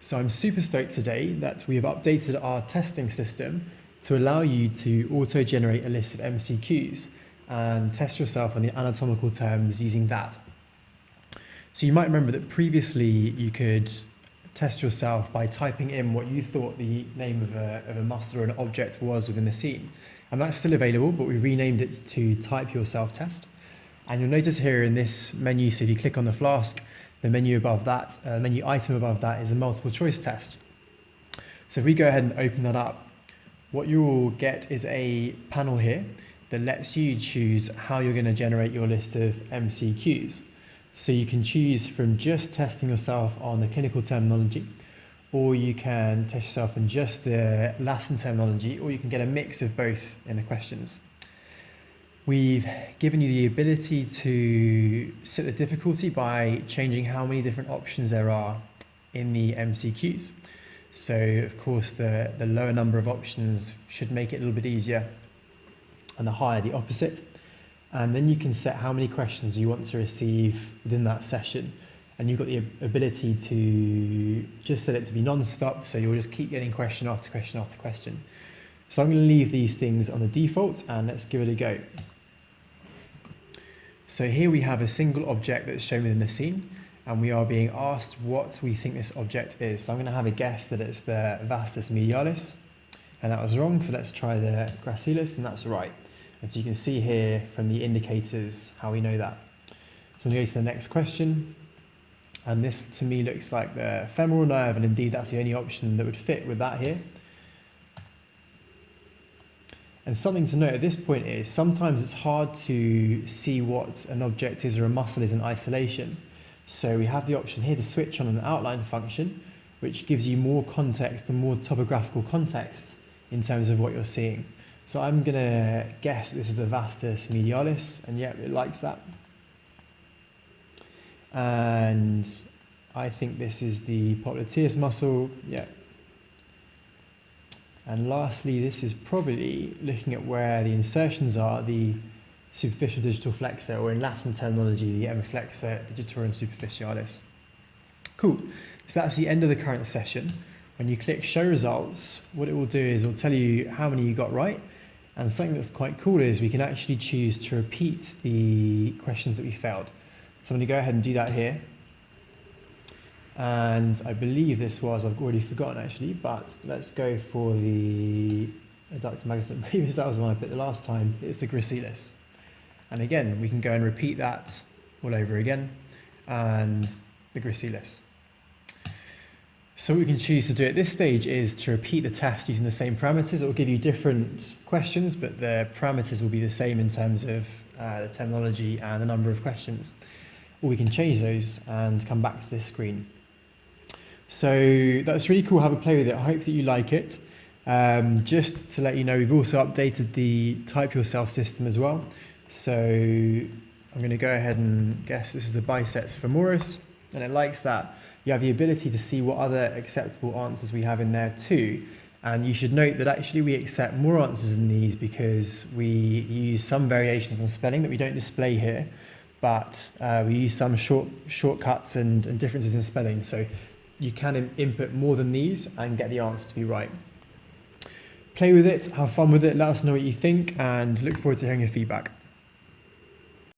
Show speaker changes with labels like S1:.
S1: So I'm super stoked today that we have updated our testing system to allow you to auto-generate a list of MCQs and test yourself on the anatomical terms using that. So you might remember that previously you could test yourself by typing in what you thought the name of a muscle or an object was within the scene. And that's still available, but we renamed it to Type Your Self-Test. And you'll notice here in this menu, so if you click on the flask, the menu above that, menu item above that is a multiple choice test. So if we go ahead and open that up, what you will get is a panel here that lets you choose how you're going to generate your list of MCQs. So you can choose from just testing yourself on the clinical terminology, or you can test yourself on just the Latin terminology, or you can get a mix of both in the questions. We've given you the ability to set the difficulty by changing how many different options there are in the MCQs. So of course the lower number of options should make it a little bit easier, and the higher the opposite. And then you can set how many questions you want to receive within that session. And you've got the ability to just set it to be non-stop, so you'll just keep getting question after question after question. So I'm going to leave these things on the default and let's give it a go. So here we have a single object that's shown within the scene, and we are being asked what we think this object is. So I'm going to have a guess that it's the vastus medialis, and that was wrong. So let's try the gracilis, and that's right. And so you can see here from the indicators how we know that. So I'm going to go to the next question. And this to me looks like the femoral nerve, and indeed that's the only option that would fit with that here. And something to note at this point is sometimes it's hard to see what an object is or a muscle is in isolation. So we have the option here to switch on an outline function, which gives you more context and more topographical context in terms of what you're seeing. So I'm going to guess this is the vastus medialis, and yeah, it likes that. And I think this is the popliteus muscle, yeah. And lastly, this is probably looking at where the insertions are, the superficial digital flexor, or in Latin terminology, the M-flexor digitorum superficialis. Cool, so that's the end of the current session. When you click show results, what it will do is it will tell you how many you got right. And something that's quite cool is we can actually choose to repeat the questions that we failed. So I'm going to go ahead and do that here. And I believe this was, I've already forgotten actually, but let's go for the adductor magnetism. Maybe that was the one I picked the last time. It's the gracilis. And again, we can go and repeat that all over again, and the gracilis. So what we can choose to do at this stage is to repeat the test using the same parameters. It will give you different questions, but the parameters will be the same in terms of the terminology and the number of questions. Or we can change those and come back to this screen. So that's really cool. Have a play with it. I hope that you like it. Just to let you know, we've also updated the Type Yourself system as well. So I'm going to go ahead and guess this is the biceps femoris, and it likes that. You have the ability to see what other acceptable answers we have in there too. And you should note that actually we accept more answers than these because we use some variations on spelling that we don't display here, but we use some shortcuts and differences in spelling. So you can input more than these and get the answer to be right. Play with it, have fun with it, let us know what you think, and look forward to hearing your feedback.